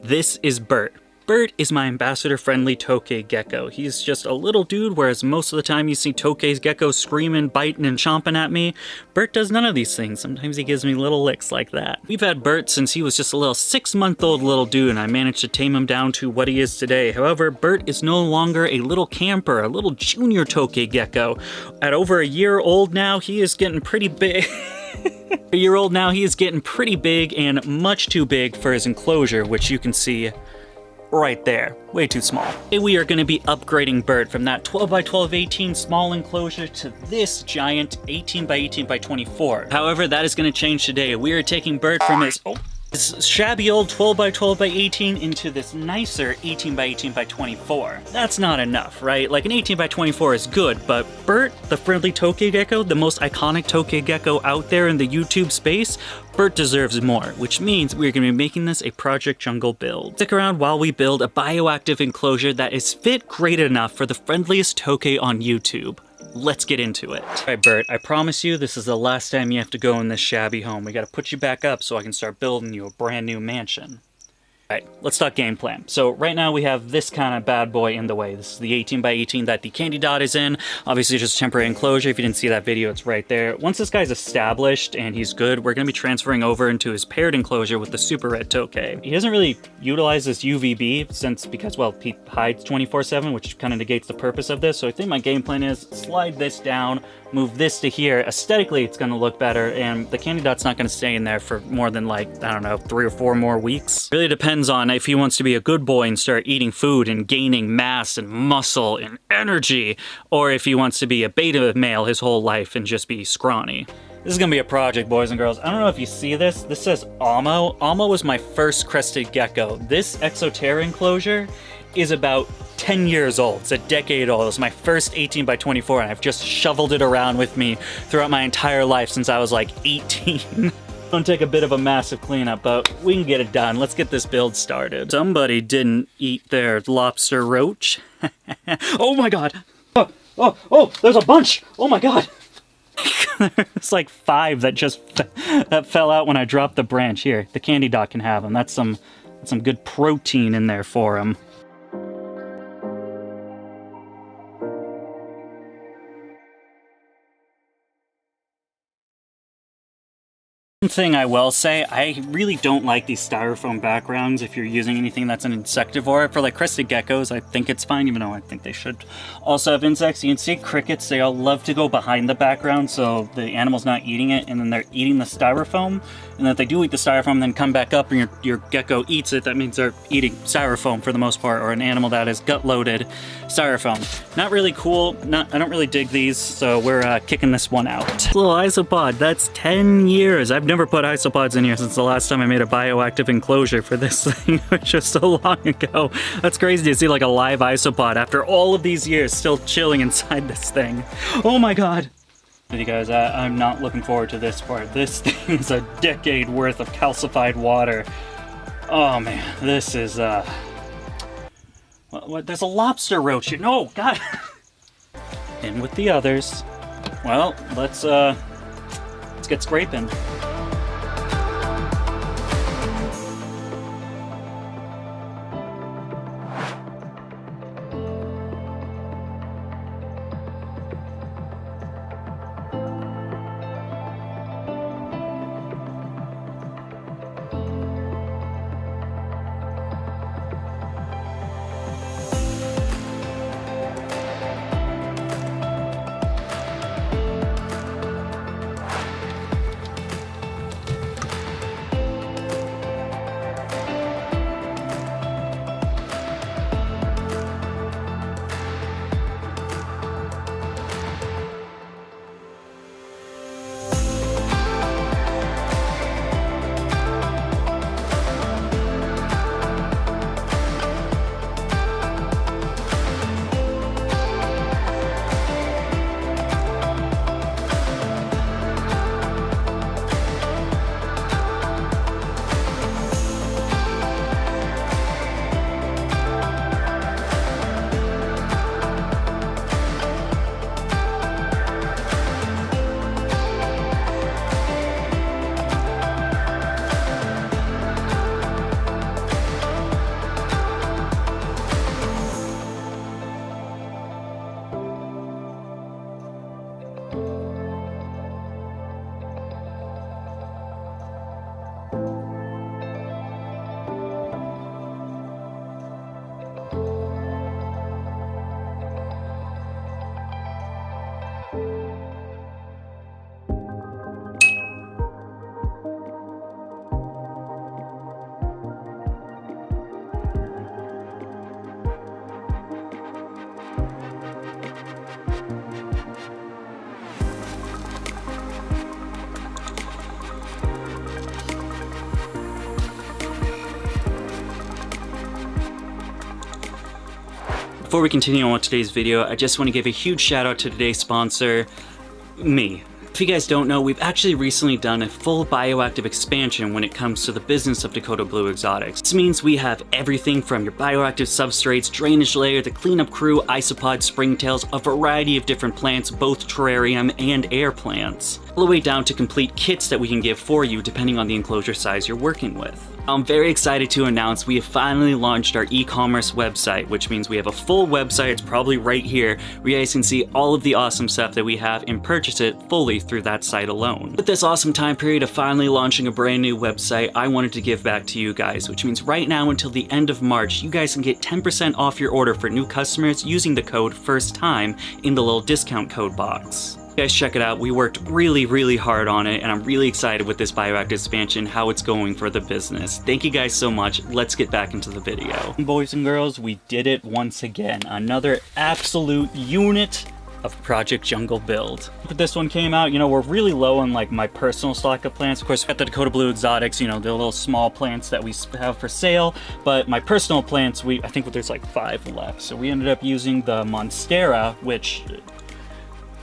This is Bert. Bert is my ambassador friendly Tokay gecko. He's just a little dude, whereas most of the time you see Tokay's geckos screaming, biting, and chomping at me. Bert does none of these things. Sometimes he gives me little licks like that. We've had Bert since he was just a little 6-month-old little dude, and I managed to tame him down to what he is today. However, Bert is no longer a little camper, a little junior Tokay gecko. At over a year old now, he is getting pretty big. A year old now, he is getting pretty big and much too big for his enclosure, which you can see right there. Way too small. Today we are going to be upgrading Bert from that 12 by 12 18 small enclosure to this giant 18 by 18 by 24. However, that is going to change today. We are taking Bert from his shabby old 12 by 12 by 18 into this nicer 18 by 18 by 24. That's not enough, right? Like an 18 by 24 is good, but Bert, the friendly Tokay gecko, the most iconic Tokay gecko out there in the YouTube space, Bert deserves more, which means we're going to be making this a Project Jungle build. Stick around while we build a bioactive enclosure that is fit great enough for the friendliest Tokay on YouTube. Let's get into it. Alright, Bert, I promise you this is the last time you have to go in this shabby home. We gotta put you back up so I can start building you a brand new mansion. Alright, let's talk game plan. So right now we have this kind of bad boy in the way. This is the 18 by 18 that the candy dot is in. Obviously just a temporary enclosure. If you didn't see that video, it's right there. Once this guy's established and he's good, we're going to be transferring over into his paired enclosure with the super red Tokay. He doesn't really utilize this UVB because, well, he hides 24/7, which kind of negates the purpose of this. So I think my game plan is slide this down, move this to here. Aesthetically, it's going to look better, and the candy dot's not going to stay in there for more than, like, I don't know, 3 or 4 more weeks. Really depends on if he wants to be a good boy and start eating food and gaining mass and muscle and energy, or if he wants to be a beta male his whole life and just be scrawny. This is gonna be a project, boys and girls. I don't know if you see this. This says Amo. Amo was my first crested gecko. This Exoterra enclosure is about 10 years old. It's a decade old. It's my first 18 by 24, and I've just shoveled it around with me throughout my entire life since I was like 18. Gonna take a bit of a massive cleanup, but we can get it done. Let's get this build started. Somebody didn't eat their lobster roach. Oh my god! Oh, there's a bunch! Oh my god! There's like 5 that just that fell out when I dropped the branch. Here, the candy dot can have them. That's some good protein in there for him. One thing I will say, I really don't like these styrofoam backgrounds if you're using anything that's an insectivore. For like crested geckos, I think it's fine, even though I think they should also have insects. You can see crickets, they all love to go behind the background so the animal's not eating it, and then they're eating the styrofoam. And if they do eat the styrofoam, then come back up and your gecko eats it, that means they're eating styrofoam for the most part, or an animal that is gut-loaded styrofoam. Not really cool. I don't really dig these, so we're kicking this one out. This little isopod, that's 10 years. I've never put isopods in here since the last time I made a bioactive enclosure for this thing, which was so long ago. That's crazy to see like a live isopod after all of these years still chilling inside this thing. Oh my god. You guys, I'm not looking forward to this part. This thing is a decade worth of calcified water. Oh man, this is what? There's a lobster roach here. No, god. In with the others. Well, let's get scraping. Before we continue on with today's video, I just want to give a huge shout out to today's sponsor, me. If you guys don't know, we've actually recently done a full bioactive expansion when it comes to the business of Dakota Blue Exotics. This means we have everything from your bioactive substrates, drainage layer, the cleanup crew, isopod, springtails, a variety of different plants, both terrarium and air plants, all the way down to complete kits that we can give for you depending on the enclosure size you're working with. I'm very excited to announce we have finally launched our e-commerce website, which means we have a full website. It's probably right here, where you guys can see all of the awesome stuff that we have and purchase it fully through that site alone. With this awesome time period of finally launching a brand new website, I wanted to give back to you guys, which means right now until the end of March, you guys can get 10% off your order for new customers using the code FIRSTTIME in the little discount code box. You guys check it out. We worked really hard on it, and I'm really excited with this bioactive expansion, how it's going for the business. Thank you guys so much. Let's get back into the video. Boys and girls, we did it once again. Another absolute unit of Project Jungle build. But this one came out, you know, we're really low on like my personal stock of plants. Of course, we got the Dakota Blue Exotics, you know, the little small plants that we have for sale. But my personal plants, I think there's like 5 left. So we ended up using the Monstera, which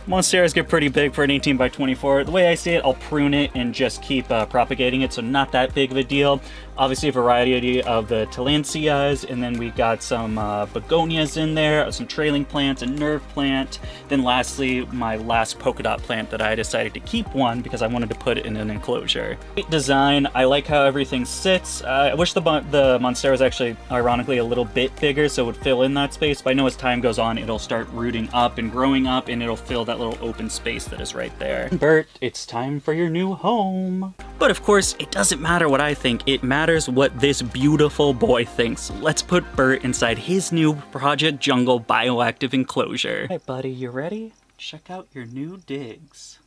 Monsteras get pretty big for an 18 by 24. The way I see it, I'll prune it and just keep propagating it, so not that big of a deal. Obviously a variety of the Tillandsias, and then we got some begonias in there, some trailing plants, a nerve plant. Then lastly, my last polka dot plant that I decided to keep one because I wanted to put it in an enclosure. Great design. I like how everything sits. I wish the Monstera was actually, ironically, a little bit bigger so it would fill in that space, but I know as time goes on, it'll start rooting up and growing up, and it'll fill that little open space that is right there. Bert, it's time for your new home. But of course, it doesn't matter what I think, it matters what this beautiful boy thinks. Let's put Bert inside his new Project Jungle bioactive enclosure. Hey buddy, you ready? Check out your new digs.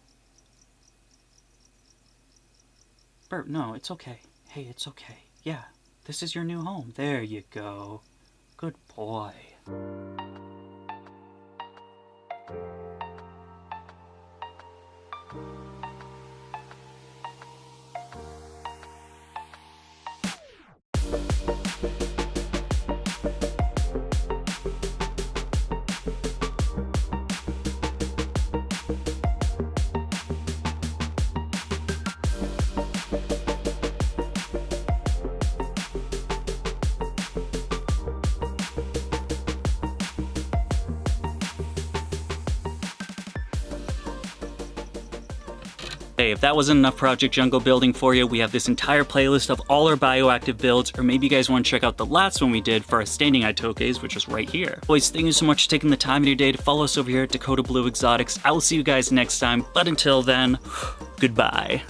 Bert, no, it's okay. Hey, it's okay. Yeah, this is your new home. There you go. Good boy. Hey, if that wasn't enough Project Jungle building for you, we have this entire playlist of all our bioactive builds, or maybe you guys want to check out the last one we did for our standing eye tokays, which is right here. Boys, thank you so much for taking the time of your day to follow us over here at Dakota Blue Exotics. I will see you guys next time, but until then, goodbye.